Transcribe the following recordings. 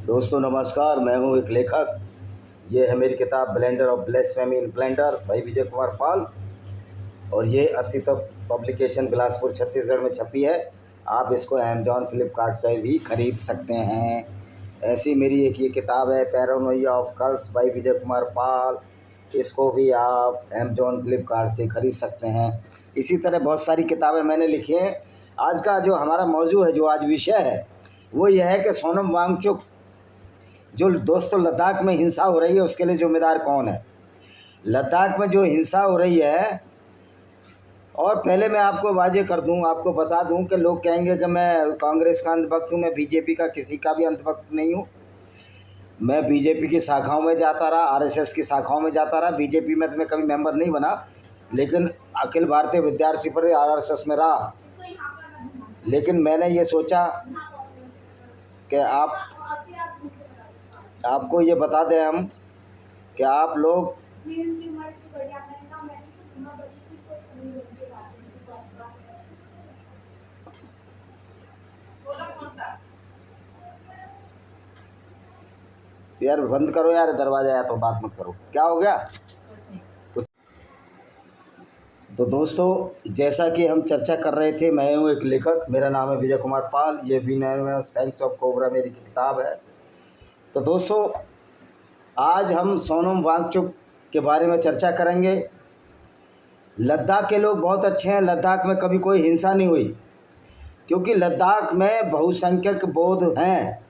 दोस्तों नमस्कार, मैं हूं एक लेखक। ये है मेरी किताब ब्लेंडर ऑफ ब्लेस्फेमी इन ब्लेंडर भाई विजय कुमार पाल, और ये अस्तित्व पब्लिकेशन बिलासपुर छत्तीसगढ़ में छपी है। आप इसको अमेजॉन फ्लिपकार्ट से भी खरीद सकते हैं। ऐसी मेरी एक ये किताब है पैरानोइया ऑफ कल्ट्स भाई विजय कुमार पाल, इसको भी आप अमेजॉन फ्लिपकार्ट से खरीद सकते हैं। इसी तरह बहुत सारी किताबें मैंने लिखी हैं। आज का जो हमारा मौजू है, जो आज विषय है, वो यह है कि सोनम वांगचुक जो दोस्तों लद्दाख में हिंसा हो रही है उसके लिए जिम्मेदार कौन है। लद्दाख में जो हिंसा हो रही है, और पहले मैं आपको वाजे कर दूं, आपको बता दूं कि लोग कहेंगे कि मैं कांग्रेस का अंधभक्त हूं, मैं बीजेपी का किसी का भी अंधभक्त नहीं हूं। मैं बीजेपी की शाखाओं में जाता रहा, आरएसएस की शाखाओं में जाता रहा। बीजेपी में तो मैं कभी मेंबर नहीं बना, लेकिन अखिल भारतीय विद्यार्थी परिषद आरएसएस में रहा। लेकिन मैंने ये सोचा कि आपको ये बता दें हम कि आप लोग यार बंद करो यार दरवाज़ा, या तो बात मत करो। क्या हो गया? तो दोस्तों, जैसा कि हम चर्चा कर रहे थे, मैं हूँ एक लेखक, मेरा नाम है विजय कुमार पाल। ये भी फैंक्स ऑफ कोबरा मेरी किताब है। तो दोस्तों, आज हम सोनम वांगचुक के बारे में चर्चा करेंगे। लद्दाख के लोग बहुत अच्छे हैं। लद्दाख में कभी कोई हिंसा नहीं हुई, क्योंकि लद्दाख में बहुसंख्यक बौद्ध हैं।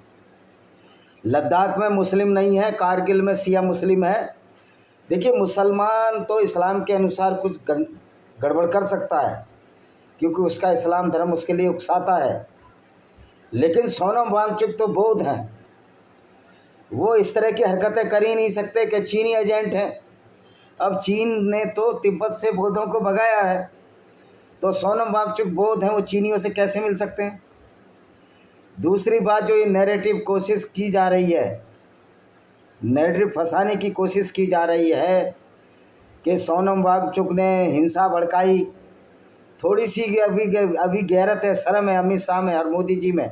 लद्दाख में मुस्लिम नहीं है, कारगिल में शिया मुस्लिम है। देखिए, मुसलमान तो इस्लाम के अनुसार कुछ गड़बड़ कर सकता है, क्योंकि उसका इस्लाम धर्म उसके लिए उकसाता है। लेकिन सोनम वांगचुक तो बौद्ध हैं, वो इस तरह की हरकतें कर ही नहीं सकते कि चीनी एजेंट हैं। अब चीन ने तो तिब्बत से बौद्धों को भगाया है, तो सोनम वांगचुक बौद्ध हैं, वो चीनियों से कैसे मिल सकते हैं। दूसरी बात, जो ये नैरेटिव कोशिश की जा रही है, नैरेटिव फंसाने की कोशिश की जा रही है कि सोनम वांगचुक ने हिंसा भड़काई। थोड़ी सी अभी गैरत है, शर्म है अमित शाह में और मोदी जी में,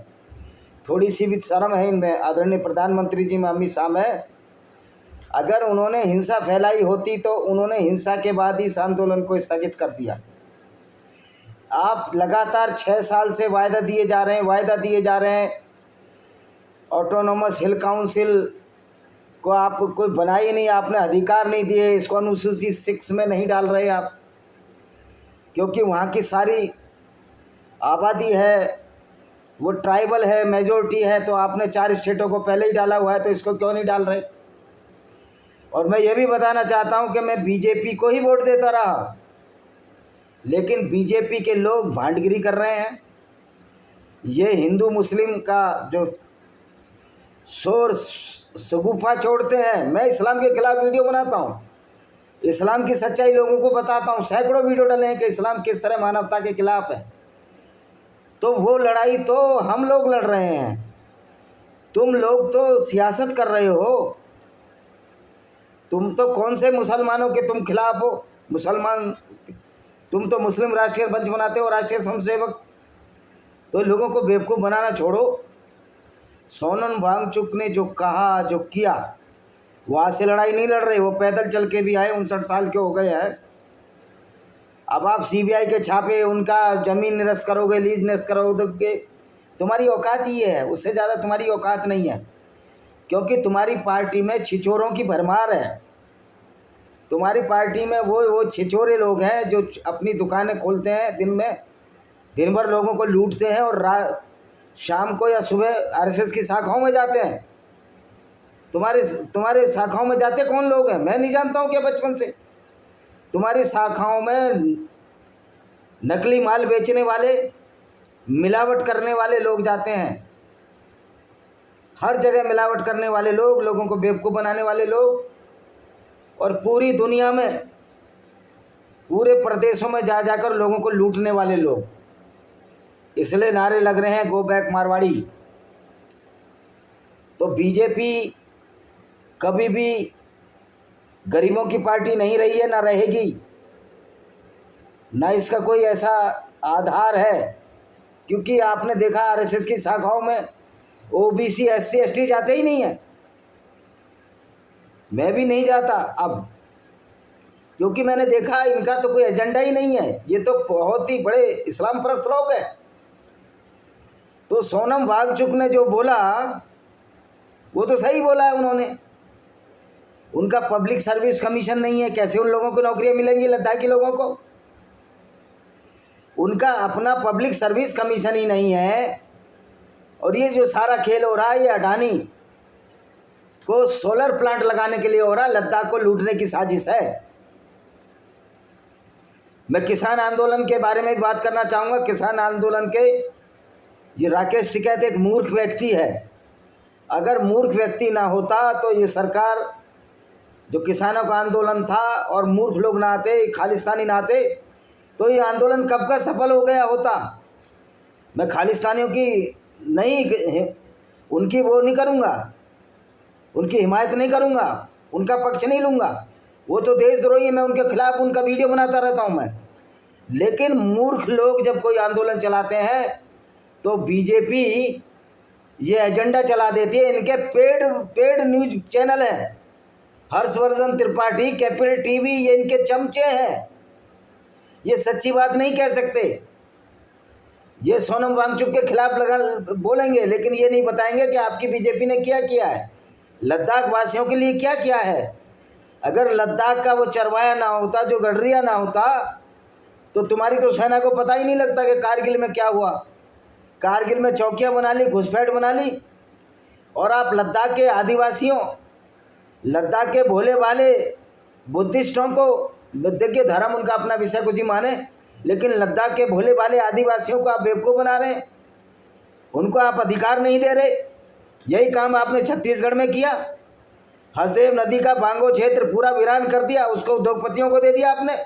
थोड़ी सी भी शर्म है इनमें, आदरणीय प्रधानमंत्री जी में, अमित शाह में। अगर उन्होंने हिंसा फैलाई होती तो उन्होंने हिंसा के बाद ही इस आंदोलन को स्थगित कर दिया। आप लगातार 6 साल से वायदा दिए जा रहे हैं। ऑटोनोमस हिल काउंसिल को आप कोई बना ही नहीं, आपने अधिकार नहीं दिए। इसको अनुसूची 6 में नहीं डाल रहे आप, क्योंकि वहाँ की सारी आबादी है, वो ट्राइबल है, मेजॉरिटी है। तो आपने 4 स्टेटों को पहले ही डाला हुआ है, तो इसको क्यों नहीं डाल रहे। और मैं ये भी बताना चाहता हूँ कि मैं बीजेपी को ही वोट देता रहा, लेकिन बीजेपी के लोग भांडगिरी कर रहे हैं। ये हिंदू मुस्लिम का जो शोर शगुफा छोड़ते हैं। मैं इस्लाम के खिलाफ वीडियो बनाता हूँ, इस्लाम की सच्चाई लोगों को बताता हूँ। सैकड़ों वीडियो डाले हैं कि इस्लाम किस तरह मानवता के खिलाफ है। तो वो लड़ाई तो हम लोग लड़ रहे हैं, तुम लोग तो सियासत कर रहे हो। तुम तो कौन से मुसलमानों के तुम खिलाफ हो? मुसलमान, तुम तो मुस्लिम राष्ट्रीय मंच बनाते हो, राष्ट्रीय स्वयंसेवक। तो लोगों को बेवकूफ़ बनाना छोड़ो। सोनम वांगचुक ने जो कहा, जो किया, वहाँ से लड़ाई नहीं लड़ रहे। वो पैदल चल के भी आए, 59 साल के हो गए हैं। अब आप सीबीआई के छापे, उनका ज़मीन निरस्त करोगे, लीज निरस्त करोगे, तुम्हारी औकात ही है, उससे ज़्यादा तुम्हारी औकात नहीं है। क्योंकि तुम्हारी पार्टी में छिछोरों की भरमार है। तुम्हारी पार्टी में वो छिछोरे लोग हैं जो अपनी दुकानें खोलते हैं, दिन भर लोगों को लूटते हैं, और शाम को या सुबह आरएसएस की शाखाओं में जाते हैं। तुम्हारे शाखाओं में जाते कौन लोग हैं? मैं नहीं जानता हूँ क्या बचपन से। तुम्हारी शाखाओं में नकली माल बेचने वाले, मिलावट करने वाले लोग जाते हैं। हर जगह मिलावट करने वाले लोग, लोगों को बेवकूफ़ बनाने वाले लोग, और पूरी दुनिया में, पूरे प्रदेशों में जा जाकर लोगों को लूटने वाले लोग। इसलिए नारे लग रहे हैं, गो बैक मारवाड़ी। तो बीजेपी कभी भी गरीबों की पार्टी नहीं रही है, ना रहेगी, ना इसका कोई ऐसा आधार है। क्योंकि आपने देखा आरएसएस की शाखाओं में ओबीसी SC ST जाते ही नहीं है, मैं भी नहीं जाता अब, क्योंकि मैंने देखा इनका तो कोई एजेंडा ही नहीं है, ये तो बहुत ही बड़े इस्लाम परस्त लोग हैं। तो सोनम वांगचुक ने जो बोला वो तो सही बोला है उन्होंने, उनका पब्लिक सर्विस कमीशन नहीं है, कैसे उन लोगों को नौकरियां मिलेंगी लद्दाखी लोगों को? उनका अपना पब्लिक सर्विस कमीशन ही नहीं है। और ये जो सारा खेल हो रहा है ये अडानी को सोलर प्लांट लगाने के लिए हो रहा है, लद्दाख को लूटने की साजिश है। मैं किसान आंदोलन के बारे में बात करना चाहूँगा। किसान आंदोलन के ये राकेश टिकैत एक मूर्ख व्यक्ति है। अगर मूर्ख व्यक्ति ना होता तो ये सरकार, जो किसानों का आंदोलन था और मूर्ख लोग ना आते, खालिस्तानी ना आते, तो ये आंदोलन कब का सफल हो गया होता। मैं खालिस्तानियों की नहीं, उनकी वो नहीं करूँगा, उनकी हिमायत नहीं करूँगा, उनका पक्ष नहीं लूँगा, वो तो देशद्रोही है, मैं उनके खिलाफ उनका वीडियो बनाता रहता हूँ मैं। लेकिन मूर्ख लोग जब कोई आंदोलन चलाते हैं तो बीजेपी ये एजेंडा चला देती है। इनके पेड न्यूज चैनल हैं, हर्षवर्धन त्रिपाठी, कैपिटल टीवी, ये इनके चमचे हैं। ये सच्ची बात नहीं कह सकते, ये सोनम वांगचुक के खिलाफ बोलेंगे, लेकिन ये नहीं बताएंगे कि आपकी बीजेपी ने क्या किया है, लद्दाख वासियों के लिए क्या किया है। अगर लद्दाख का वो चरवाया ना होता, जो गडरिया ना होता, तो तुम्हारी तो सेना को पता ही नहीं लगता कि कारगिल में क्या हुआ। कारगिल में चौकियां बना ली, घुसपैठ बना ली, और आप लद्दाख के आदिवासियों, लद्दाख के भोले वाले बुद्धिस्टों को, देखिए धर्म उनका अपना विषय कुछ ही माने, लेकिन लद्दाख के भोले वाले आदिवासियों को आप बेवकूफ़ बना रहे हैं, उनको आप अधिकार नहीं दे रहे। यही काम आपने छत्तीसगढ़ में किया। हसदेव नदी का बांगो क्षेत्र पूरा वीरान कर दिया, उसको उद्योगपतियों को दे दिया आपने।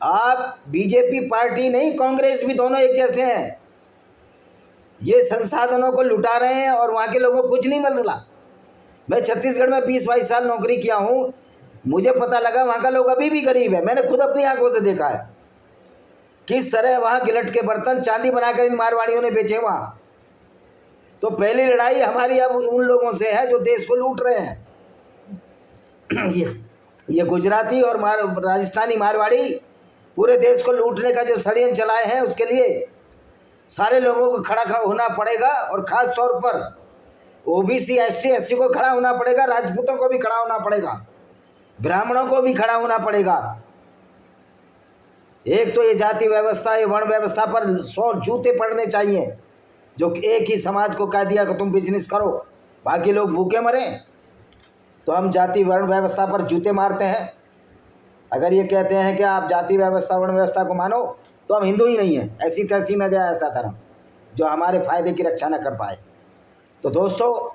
आप बीजेपी पार्टी नहीं, कांग्रेस भी दोनों एक जैसे हैं। ये संसाधनों को लुटा रहे हैं और वहाँ के लोगों को कुछ नहीं मिल रहा। मैं छत्तीसगढ़ में 20-22 साल नौकरी किया हूँ, मुझे पता लगा वहाँ का लोग अभी भी गरीब है। मैंने खुद अपनी आंखों से देखा है किस तरह वहाँ गिलट के बर्तन चांदी बनाकर इन मारवाड़ियों ने बेचे वहाँ। तो पहली लड़ाई हमारी अब उन लोगों से है जो देश को लूट रहे हैं। ये गुजराती और राजस्थानी मारवाड़ी पूरे देश को लूटने का जो षड्यंत्र चलाए हैं, उसके लिए सारे लोगों को खड़ा होना पड़ेगा, और ख़ास तौर पर ओबीसी SC SC को खड़ा होना पड़ेगा, राजपूतों को भी खड़ा होना पड़ेगा, ब्राह्मणों को भी खड़ा होना पड़ेगा। एक तो ये जाति व्यवस्था, ये वर्ण व्यवस्था पर 100 जूते पड़ने चाहिए, जो एक ही समाज को कह दिया कि तुम बिजनेस करो, बाकी लोग भूखे मरें। तो हम जाति वर्ण व्यवस्था पर जूते मारते हैं। अगर ये कहते हैं कि आप जाति व्यवस्था वर्ण व्यवस्था को मानो, तो हम हिंदू ही नहीं हैं। ऐसी तैसी में गया ऐसा धर्म जो हमारे फायदे की रक्षा न कर पाए। तो दोस्तों,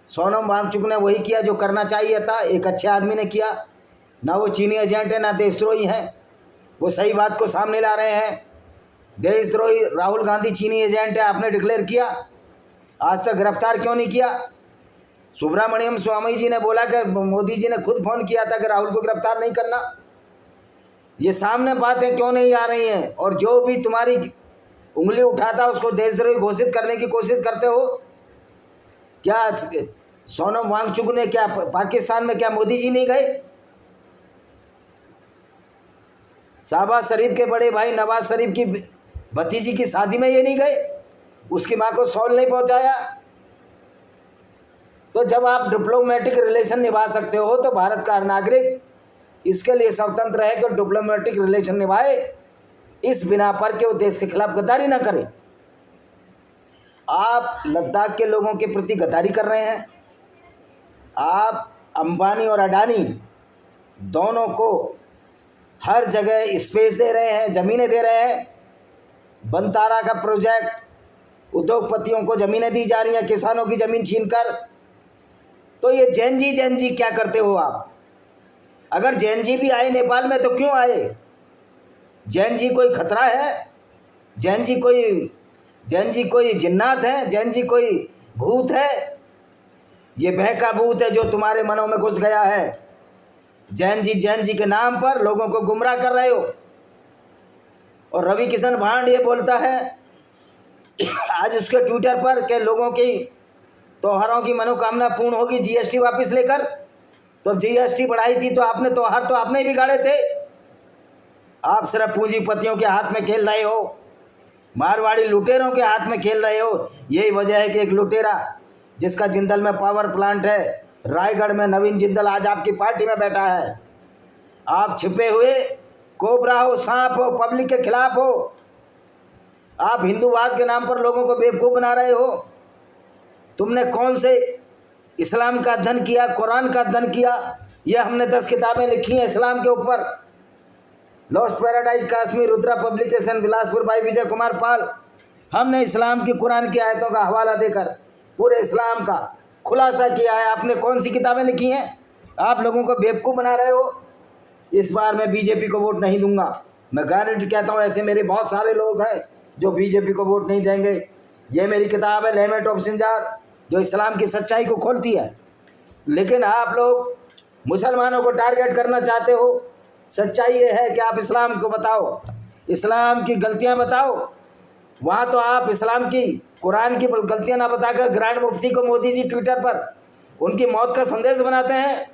सोनम वांगचुक ने वही किया जो करना चाहिए था, एक अच्छे आदमी ने किया। ना वो चीनी एजेंट है, ना देशद्रोही हैं, वो सही बात को सामने ला रहे हैं। देशद्रोही राहुल गांधी चीनी एजेंट है, आपने डिक्लेयर किया, आज तक गिरफ्तार क्यों नहीं किया? सुब्रमण्यम स्वामी जी ने बोला कि मोदी जी ने खुद फोन किया था कि राहुल को गिरफ्तार नहीं करना। ये सामने बातें क्यों नहीं आ रही हैं? और जो भी तुम्हारी उंगली उठाता उसको देशद्रोही घोषित करने की कोशिश करते हो। क्या सोनम वांगचुक ने, क्या पाकिस्तान में क्या मोदी जी नहीं गए? शहबाज शरीफ के बड़े भाई नवाज शरीफ की भतीजी की शादी में ये नहीं गए? उसकी मां को शॉल नहीं पहुंचाया? तो जब आप डिप्लोमेटिक रिलेशन निभा सकते हो तो भारत का हर नागरिक इसके लिए स्वतंत्र है कि डिप्लोमेटिक रिलेशन निभाए, इस बिना पर कि वो देश के खिलाफ गद्दारी ना करे। आप लद्दाख के लोगों के प्रति गद्दारी कर रहे हैं। आप अंबानी और अडानी दोनों को हर जगह स्पेस दे रहे हैं, ज़मीनें दे रहे हैं। बनतारा का प्रोजेक्ट, उद्योगपतियों को ज़मीनें दी जा रही हैं, किसानों की ज़मीन छीनकर। तो ये जैन जी क्या करते हो आप? अगर जैन जी भी आए नेपाल में तो क्यों आए? जैन जी कोई खतरा है? जैन जी कोई जिन्नात है? जैन जी कोई भूत है? ये भय का भूत है जो तुम्हारे मनों में घुस गया है। जैन जी के नाम पर लोगों को गुमराह कर रहे हो। और रवि किशन भांड ये बोलता है आज उसके ट्विटर पर के लोगों की त्योहारों की मनोकामना पूर्ण होगी जीएसटी वापस लेकर। तो जीएसटी बढ़ाई थी तो आपने त्योहार तो आपने ही बिगाड़े थे। आप सिर्फ पूंजीपतियों के हाथ में खेल रहे हो, मारवाड़ी लुटेरों के हाथ में खेल रहे हो। यही वजह है कि एक लुटेरा जिसका जिंदल में पावर प्लांट है, रायगढ़ में नवीन जिंदल आज आपकी पार्टी में बैठा है। आप छिपे हुए कोबरा हो, सांप हो, पब्लिक के खिलाफ हो। आप हिंदूवाद के नाम पर लोगों को बेवकूफ़ बना रहे हो। तुमने कौन से इस्लाम का अध्ययन किया, कुरान का अध्ययन किया? ये हमने 10 किताबें लिखी हैं इस्लाम के ऊपर। Lost paradise Kashmir, Rudra publication, Bilaspur भाई विजय कुमार पाल। हमने इस्लाम की कुरान की आयतों का हवाला देकर पूरे इस्लाम का खुलासा किया है। आपने कौन सी किताबें लिखी हैं? आप लोगों को बेवकूफ़ बना रहे हो। इस बार मैं बीजेपी को वोट नहीं दूंगा। मैं गारंटी कहता हूँ, ऐसे मेरे बहुत सारे लोग हैं जो बीजेपी को वोट नहीं देंगे। ये मेरी किताब है लेमेट ऑफ सिंजार, जो इस्लाम की सच्चाई को खोलती है। लेकिन आप लोग मुसलमानों को टारगेट करना चाहते हो। सच्चाई ये है कि आप इस्लाम को बताओ, इस्लाम की गलतियां बताओ। वहाँ तो आप इस्लाम की कुरान की गलतियां ना बताकर ग्रैंड मुफ्ती को मोदी जी ट्विटर पर उनकी मौत का संदेश बनाते हैं।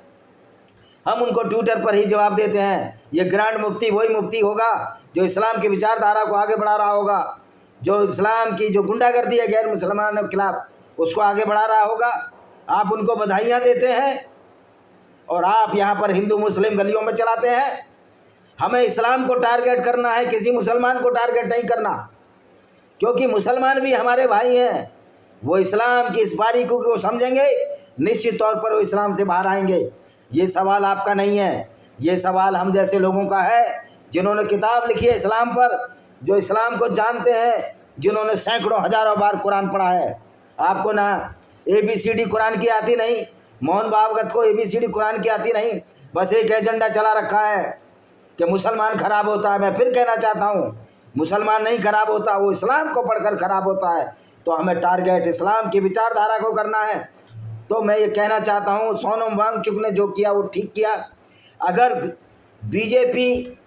हम उनको ट्विटर पर ही जवाब देते हैं। ये ग्रैंड मुफ्ती वही मुफ्ती होगा जो इस्लाम की विचारधारा को आगे बढ़ा रहा होगा, जो इस्लाम की जो गुंडागर्दी है गैर मुसलमानों के खिलाफ उसको आगे बढ़ा रहा होगा। आप उनको बधाइयाँ देते हैं और आप यहाँ पर हिंदू मुस्लिम गलियों में चलाते हैं। हमें इस्लाम को टारगेट करना है, किसी मुसलमान को टारगेट नहीं करना, क्योंकि मुसलमान भी हमारे भाई हैं। वो इस्लाम की इस बारीकी को समझेंगे, निश्चित तौर पर वो इस्लाम से बाहर आएंगे। ये सवाल आपका नहीं है, ये सवाल हम जैसे लोगों का है जिन्होंने किताब लिखी है इस्लाम पर, जो इस्लाम को जानते हैं, जिन्होंने सैकड़ों हजारों बार कुरान पढ़ा है। आपको ना ABCD कुरान की आती नहीं, मोहन भागवत को ABCD कुरान की आती नहीं, बस एक एजेंडा चला रखा है कि मुसलमान खराब होता है। मैं फिर कहना चाहता हूँ, मुसलमान नहीं खराब होता, वो इस्लाम को पढ़कर खराब होता है। तो हमें टारगेट इस्लाम की विचारधारा को करना है। तो मैं ये कहना चाहता हूँ, सोनम वांगचुक ने जो किया वो ठीक किया। अगर बीजेपी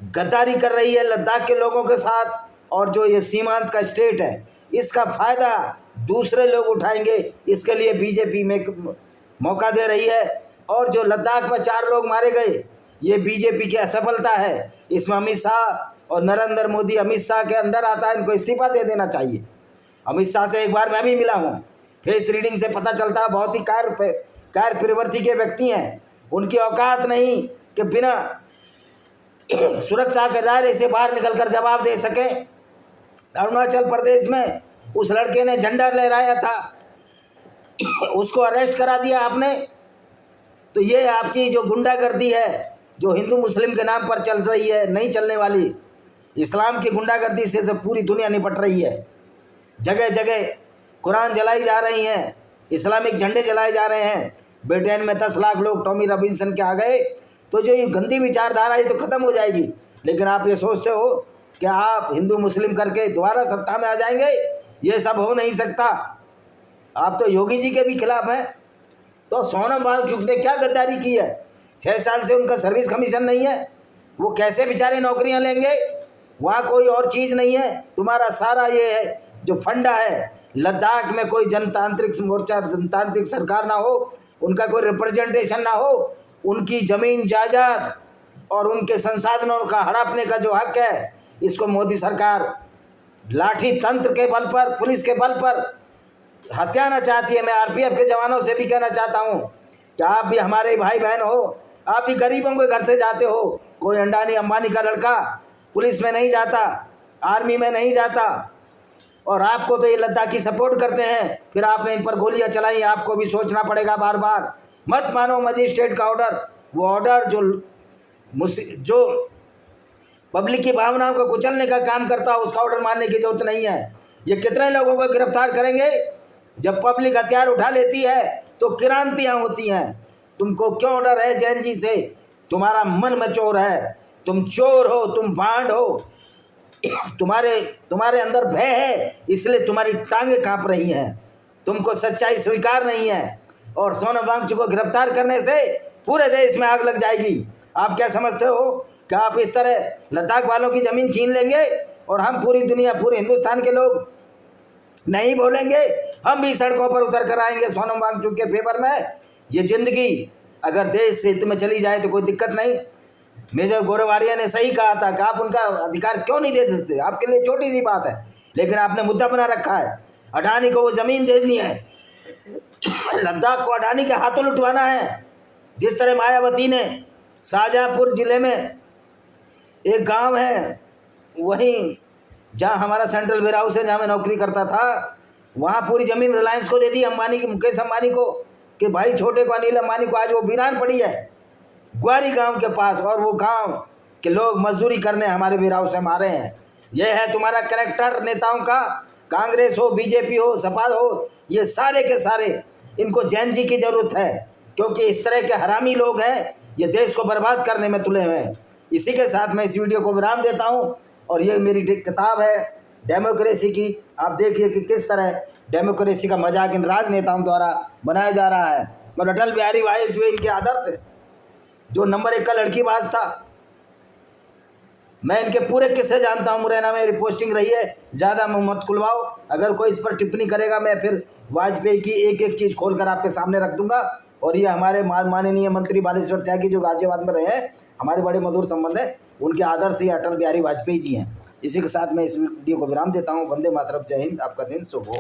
गद्दारी कर रही है लद्दाख के लोगों के साथ, और जो ये सीमांत का स्टेट है, इसका फ़ायदा दूसरे लोग उठाएंगे, इसके लिए बीजेपी में मौका दे रही है। और जो लद्दाख में 4 लोग मारे गए, ये बीजेपी की असफलता है। इसमें अमित शाह और नरेंद्र मोदी अमित शाह के अंदर आता है, इनको इस्तीफा दे देना चाहिए। अमित शाह से एक बार मैं भी मिला हूँ, फेस रीडिंग से पता चलता है बहुत ही कार प्रवृत्ति के व्यक्ति हैं। उनकी औकात नहीं कि बिना सुरक्षा के दायरे से बाहर निकलकर जवाब दे सके। अरुणाचल प्रदेश में उस लड़के ने झंडा लहराया था, उसको अरेस्ट करा दिया आपने। तो ये आपकी जो गुंडागर्दी है, जो हिंदू मुस्लिम के नाम पर चल रही है, नहीं चलने वाली। इस्लाम की गुंडागर्दी से पूरी दुनिया निपट रही है। जगह जगह कुरान जलाई जा रही हैं, इस्लामिक झंडे जलाए जा रहे हैं। ब्रिटेन में 10 लाख लोग टॉमी रॉबिन्सन के आ गए। तो जो ये गंदी विचारधारा है तो ख़त्म हो जाएगी। लेकिन आप ये सोचते हो कि आप हिंदू मुस्लिम करके दोबारा सत्ता में आ जाएंगे, ये सब हो नहीं सकता। आप तो योगी जी के भी खिलाफ हैं। तो सोनम वांगचुक ने क्या गद्दारी की है? 6 साल से उनका सर्विस कमीशन नहीं है, वो कैसे बेचारे नौकरियां लेंगे? वहाँ कोई और चीज़ नहीं है। तुम्हारा सारा ये है जो फंडा है, लद्दाख में कोई जनतांत्रिक मोर्चा, जनतांत्रिक सरकार ना हो, उनका कोई रिप्रेजेंटेशन ना हो, उनकी ज़मीन जायदाद और उनके संसाधनों का हड़पने का जो हक है, इसको मोदी सरकार लाठी तंत्र के बल पर, पुलिस के बल पर हत्याना चाहती है। मैं RPF के जवानों से भी कहना चाहता हूँ कि आप भी हमारे भाई बहन हो, आप भी गरीबों के घर से जाते हो। कोई अंडानी अंबानी का लड़का पुलिस में नहीं जाता, आर्मी में नहीं जाता, और आपको तो ये लद्दाखी सपोर्ट करते हैं। फिर आपने इन पर गोलियां चलाई, आपको भी सोचना पड़ेगा बार बार। मत मानो मजिस्ट्रेट का ऑर्डर, वो ऑर्डर जो पब्लिक की भावनाओं को कुचलने का काम करता है, उसका ऑर्डर मानने की जरूरत नहीं है। ये कितने लोगों को गिरफ्तार करेंगे? जब पब्लिक हथियार उठा लेती है तो क्रांतियाँ होती हैं। तुमको क्यों डर है जैन जी से? तुम्हारा मन में चोर है, तुम चोर हो, तुम भांड हो, तुम्हारे अंदर भय है, इसलिए तुम्हारी टांगें कांप रही हैं। तुमको सच्चाई स्वीकार नहीं है। और सोनम वांगचुक को गिरफ्तार करने से पूरे देश में आग लग जाएगी। आप क्या समझते हो कि आप इस तरह लद्दाख वालों की ज़मीन छीन लेंगे और हम पूरी दुनिया, पूरे हिंदुस्तान के लोग नहीं बोलेंगे, हम भी सड़कों पर उतर कर आएंगे सोनम वांगचुक के फेवर में। ये जिंदगी अगर देश से हित में चली जाए तो कोई दिक्कत नहीं। मेजर गोरवारिया ने सही कहा था कि आप उनका अधिकार क्यों नहीं दे देते, आपके लिए छोटी सी बात है, लेकिन आपने मुद्दा बना रखा है। अडानी को वो ज़मीन देनी है, लद्दाख को अडानी के हाथों लुटवाना है। जिस तरह मायावती ने शाहजहाँपुर ज़िले में एक गांव है, वहीं जहां हमारा सेंट्रल वेयर हाउस है, जहाँ मैं नौकरी करता था, वहाँ पूरी ज़मीन रिलायंस को दे दी, अंबानी की, मुकेश अंबानी को, कि भाई छोटे को, अनिल अंबानी को। आज वो वीरान पड़ी है ग्वारी गांव के पास, और वो गांव के लोग मजदूरी करने हमारे वेयर हाउस से मारे हैं। ये है तुम्हारा कैरेक्टर नेताओं का, कांग्रेस हो, बीजेपी हो, सपा हो, ये सारे के सारे, इनको जैन जी की ज़रूरत है, क्योंकि इस तरह के हरामी लोग हैं, ये देश को बर्बाद करने में तुले हुए हैं। इसी के साथ मैं इस वीडियो को विराम देता हूँ। और ये मेरी किताब है डेमोक्रेसी की। आप देखिए कि किस तरह डेमोक्रेसी का मजाक इन राजनेताओं द्वारा बनाया जा रहा है। और अटल बिहारी वाजपेयी इनके आदर्श है, जो नंबर 1 का लड़कीबाज था। मैं इनके पूरे किस्से जानता हूँ, मुरैना में रिपोस्टिंग रही है, ज़्यादा मत खुलवाओ। अगर कोई इस पर टिप्पणी करेगा, मैं फिर वाजपेयी की एक एक चीज़ खोलकर आपके सामने रख दूंगा। और ये हमारे माननीय मंत्री बालेश्वर त्यागी, जो गाजियाबाद में रहे हैं, हमारे बड़े मधुर संबंध है, उनके आदर्श ही अटल बिहारी वाजपेयी जी हैं। इसी के साथ मैं इस वीडियो को विराम देता हूँ। वंदे मातरम, जय हिंद, आपका दिन शुभ हो।